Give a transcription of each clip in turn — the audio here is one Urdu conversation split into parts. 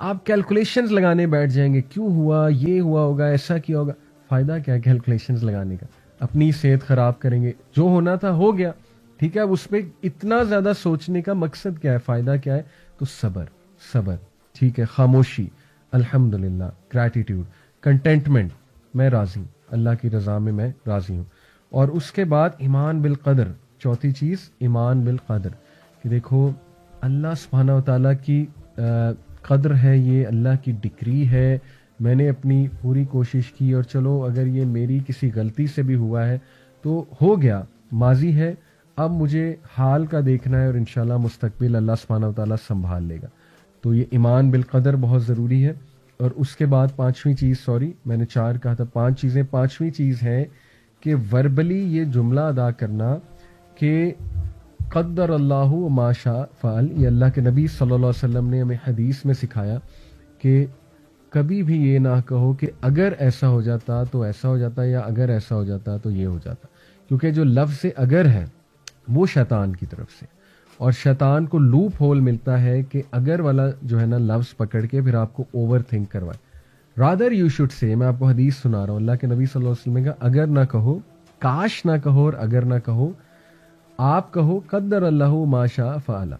آپ کیلکولیشنز لگانے بیٹھ جائیں گے، کیوں ہوا، یہ ہوا ہوگا، ایسا کیا ہوگا. فائدہ کیا ہے کیلکولیشنز لگانے کا؟ اپنی صحت خراب کریں گے. جو ہونا تھا ہو گیا، ٹھیک ہے. اب اس پہ اتنا زیادہ سوچنے کا مقصد کیا ہے، فائدہ کیا ہے؟ تو صبر، ٹھیک ہے، خاموشی، الحمدللہ، گریٹیٹیوڈ، کنٹینٹمنٹ، میں راضی ہوں، اللہ کی رضا میں میں راضی ہوں. اور اس کے بعد ایمان بالقدر. چوتھی چیز ایمان بالقدر، کہ دیکھو اللہ سبحانہ و تعالیٰ کی قدر ہے، یہ اللہ کی ڈگری ہے. میں نے اپنی پوری کوشش کی، اور چلو اگر یہ میری کسی غلطی سے بھی ہوا ہے تو ہو گیا، ماضی ہے. اب مجھے حال کا دیکھنا ہے، اور انشاءاللہ مستقبل اللہ سبحانہ و تعالیٰ سنبھال لے گا. تو یہ ایمان بالقدر بہت ضروری ہے. اور اس کے بعد پانچویں چیز، سوری میں نے 4 کہا تھا، 5 چیزیں. پانچویں چیز ہے کہ وربلی یہ جملہ ادا کرنا کہ قدر اللہ ما شاء فعل. یہ اللہ کے نبی صلی اللہ علیہ وسلم نے ہمیں حدیث میں سکھایا کہ کبھی بھی یہ نہ کہو کہ اگر ایسا ہو جاتا تو ایسا ہو جاتا، یا اگر ایسا ہو جاتا تو یہ ہو جاتا. کیونکہ جو لفظ اگر ہے وہ شیطان کی طرف سے، اور شیطان کو لوپ ہول ملتا ہے کہ اگر والا جو ہے نا لفظ پکڑ کے پھر آپ کو اوور تھنک کروائے. رادر یو شوڈ سے، میں آپ کو حدیث سنا رہا ہوں، اللہ کے نبی صلی اللہ علیہ وسلم نے کہا اگر نہ کہو، کاش نہ کہو، اور اگر نہ کہو، آپ کہو قدر اللہ ما شاء فعل.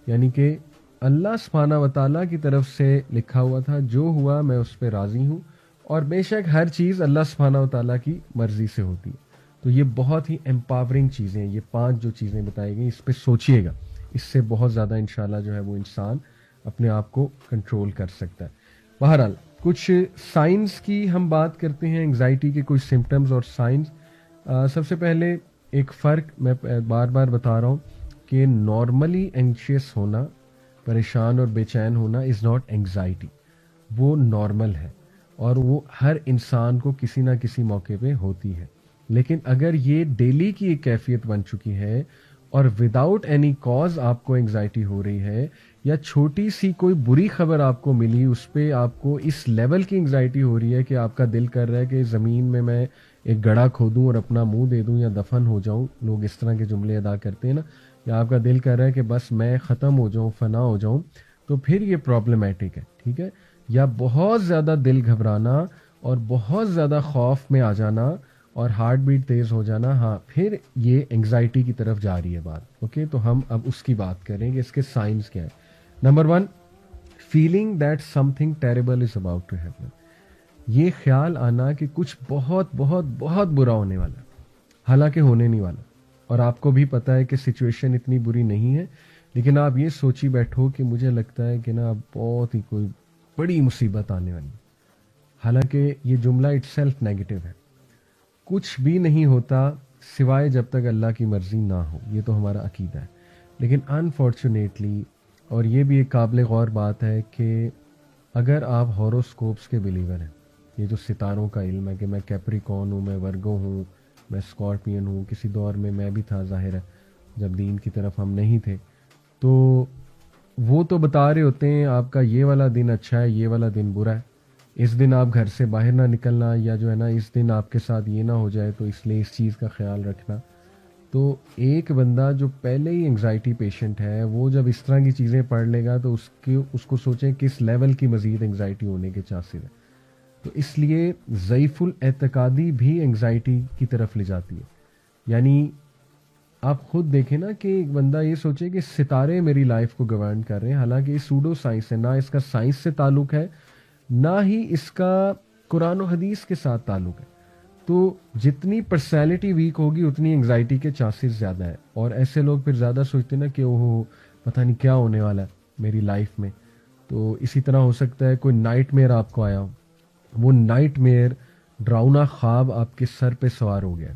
یعنی کہ اللہ سبحانہ و تعالیٰ کی طرف سے لکھا ہوا تھا، جو ہوا میں اس پہ راضی ہوں، اور بے شک ہر چیز اللہ سبحانہ و تعالیٰ کی مرضی سے ہوتی ہے. تو یہ بہت ہی امپاورنگ چیزیں ہیں، یہ 5 جو چیزیں بتائی گئی، اس پہ سوچئے گا. اس سے بہت زیادہ انشاءاللہ جو ہے وہ انسان اپنے آپ کو کنٹرول کر سکتا ہے. بہرحال کچھ سائنس کی ہم بات کرتے ہیں، انگزائٹی کے کچھ سمپٹمز اور سائنس. سب سے پہلے ایک فرق میں بار بار بتا رہا ہوں کہ نارملی اینکشیس ہونا، پریشان اور بے چین ہونا از ناٹ اینگزائٹی. وہ نارمل ہے، اور وہ ہر انسان کو کسی نہ کسی موقع پہ ہوتی ہے. لیکن اگر یہ ڈیلی کی ایک کیفیت بن چکی ہے، اور وداؤٹ اینی کاز آپ کو انگزائٹی ہو رہی ہے، یا چھوٹی سی کوئی بری خبر آپ کو ملی، اس پہ آپ کو اس لیول کی انگزائٹی ہو رہی ہے کہ آپ کا دل کر رہا ہے کہ زمین میں ایک گڑھا کھودوں اور اپنا منہ دے دوں یا دفن ہو جاؤں. لوگ اس طرح کے جملے ادا کرتے ہیں نا. یا آپ کا دل کر رہا ہے کہ بس میں ختم ہو جاؤں، فنا ہو جاؤں، تو پھر یہ پرابلمیٹک ہے، ٹھیک ہے. یا بہت زیادہ دل گھبرانا، اور بہت زیادہ خوف میں آ جانا، اور ہارٹ بیٹ تیز ہو جانا، ہاں پھر یہ انگزائٹی کی طرف جا رہی ہے بات. اوکے، تو ہم اب اس کی بات کریں گے، اس کے سائنس کیا ہے. Number 1، feeling that something terrible is about to happen. یہ خیال آنا کہ کچھ بہت بہت بہت برا ہونے والا، حالانکہ ہونے نہیں والا. اور آپ کو بھی پتا ہے کہ سچویشن اتنی بری نہیں ہے، لیکن آپ یہ سوچی بیٹھو کہ مجھے لگتا ہے کہ نا بہت ہی کوئی بڑی مصیبت آنے والی. حالانکہ یہ جملہ اٹ سیلف نیگیٹو ہے. کچھ بھی نہیں ہوتا سوائے جب تک اللہ کی مرضی نہ ہو، یہ تو ہمارا عقیدہ ہے. لیکن انفارچونیٹلی، اور یہ بھی ایک قابل غور بات ہے کہ اگر آپ ہاروسکوپس کے بلیور ہیں، یہ جو ستاروں کا علم ہے کہ میں کیپریکون ہوں، میں ورگو ہوں، میں اسکارپین ہوں، کسی دور میں میں بھی تھا، ظاہر ہے جب دین کی طرف ہم نہیں تھے، تو وہ تو بتا رہے ہوتے ہیں آپ کا یہ والا دن اچھا ہے، یہ والا دن برا ہے، اس دن آپ گھر سے باہر نہ نکلنا، یا جو ہے نا اس دن آپ کے ساتھ یہ نہ ہو جائے تو اس لیے اس چیز کا خیال رکھنا. تو ایک بندہ جو پہلے ہی انگزائٹی پیشنٹ ہے، وہ جب اس طرح کی چیزیں پڑھ لے گا تو اس کو سوچیں کس لیول کی مزید انگزائٹی ہونے کے چانسز ہیں. تو اس لیے ضعیف الاعتقادی بھی انگزائٹی کی طرف لے جاتی ہے. یعنی آپ خود دیکھیں نا کہ ایک بندہ یہ سوچے کہ ستارے میری لائف کو گورن کر رہے ہیں، حالانکہ یہ سوڈو سائنس ہے، نہ اس کا سائنس سے تعلق ہے، نہ ہی اس کا قرآن و حدیث کے ساتھ تعلق ہے. تو جتنی پرسنالٹی ویک ہوگی اتنی انگزائٹی کے چانسز زیادہ ہے. اور ایسے لوگ پھر زیادہ سوچتے نا کہ اوہ پتہ نہیں کیا ہونے والا ہے میری لائف میں. تو اسی طرح ہو سکتا ہے کوئی نائٹ میئر آپ کو آیا ہو، وہ نائٹ میئر ڈراؤنا خواب آپ کے سر پہ سوار ہو گیا،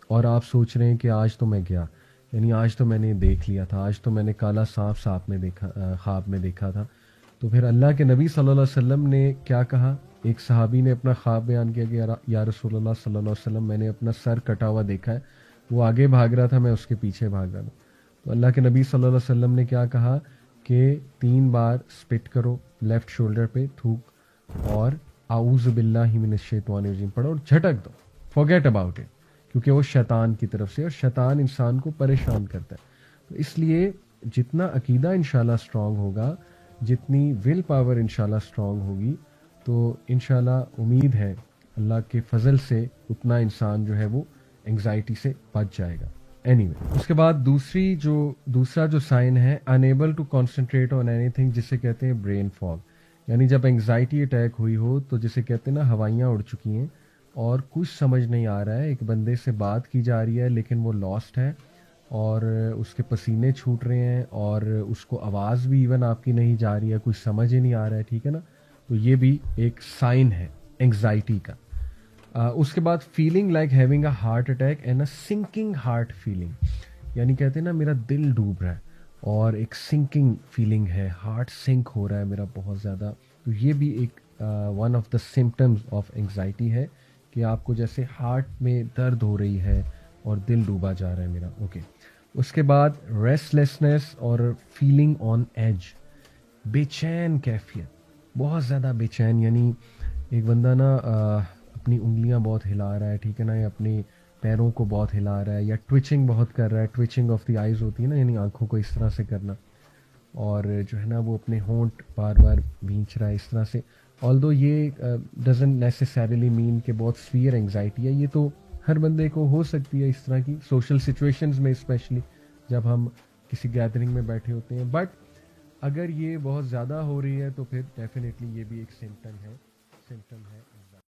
اور آپ سوچ رہے ہیں کہ آج تو میں گیا، یعنی آج تو میں نے دیکھ لیا تھا، آج تو میں نے کالا سانپ میں دیکھا، خواب میں دیکھا تھا. تو پھر اللہ کے نبی صلی اللہ علیہ وسلم نے کیا کہا؟ ایک صحابی نے اپنا خواب بیان کیا کہ یا رسول اللہ صلی اللہ علیہ وسلم، میں نے اپنا سر کٹا ہوا دیکھا ہے، وہ آگے بھاگ رہا تھا، میں اس کے پیچھے بھاگ رہا تھا. تو اللہ کے نبی صلی اللہ علیہ وسلم نے کیا کہا کہ 3 بار سپٹ کرو لیفٹ شولڈر پہ تھوک، اور اعوذ باللہ من الشیطان الرجیم پڑھو اور جھٹک دو، فورگیٹ اباؤٹ اٹ. کیونکہ وہ شیطان کی طرف سے، اور شیطان انسان کو پریشان کرتا ہے. تو اس لیے جتنا عقیدہ انشاءاللہ اسٹرانگ ہوگا، جتنی ول پاور انشاءاللہ اسٹرانگ ہوگی تو انشاءاللہ امید ہے اللہ کے فضل سے اتنا انسان جو ہے وہ انگزائٹی سے بچ جائے گا. اینی وے اس کے بعد دوسرا جو سائن ہے unable to concentrate on anything, جسے کہتے ہیں برین فاگ. یعنی جب انگزائٹی اٹیک ہوئی ہو تو جسے کہتے ہیں نا ہوائیاں اڑ چکی ہیں اور کچھ سمجھ نہیں آ رہا ہے، ایک بندے سے بات کی جا رہی ہے لیکن وہ لاسٹ ہے اور اس کے پسینے چھوٹ رہے ہیں اور اس کو آواز بھی ایون آپ کی نہیں جا رہی ہے، کچھ سمجھ ہی نہیں آ رہا ہے، ٹھیک ہے نا. تو یہ بھی ایک سائن ہے انگزائٹی کا. اس کے بعد feeling like having a heart attack and a sinking heart feeling. یعنی کہتے ہیں نا میرا دل ڈوب رہا ہے اور ایک سنکنگ فیلنگ ہے، ہارٹ سنک ہو رہا ہے میرا بہت زیادہ. تو یہ بھی ایک one of the symptoms of anxiety ہے کہ آپ کو جیسے ہارٹ میں درد ہو رہی ہے اور دل ڈوبا جا رہا ہے میرا. اوکے. اس کے بعد ریسٹ لیسنس اور فیلنگ آن ایج، بے چین کیفیت، بہت زیادہ بے چین. یعنی ایک بندہ نا اپنی انگلیاں بہت ہلا رہا ہے، ٹھیک ہے نا، یا اپنی پیروں کو بہت ہلا رہا ہے یا ٹویچنگ بہت کر رہا ہے. ٹویچنگ آف دی آئیز ہوتی ہے نا، یعنی آنکھوں کو اس طرح سے کرنا، اور جو ہے نا وہ اپنے ہونٹ بار بار بھینچ رہا ہے اس طرح سے. آلدو یہ ڈزنٹ نیسسریلی مین کہ بہت سویئر انگزائٹی ہے، یہ تو ہر بندے کو ہو سکتی ہے اس طرح کی سوشل سچویشنز میں، اسپیشلی جب ہم کسی گیدرنگ میں بیٹھے ہوتے ہیں. بٹ اگر یہ بہت زیادہ ہو رہی ہے تو پھر ڈیفینیٹلی یہ بھی ایک سمٹم ہے.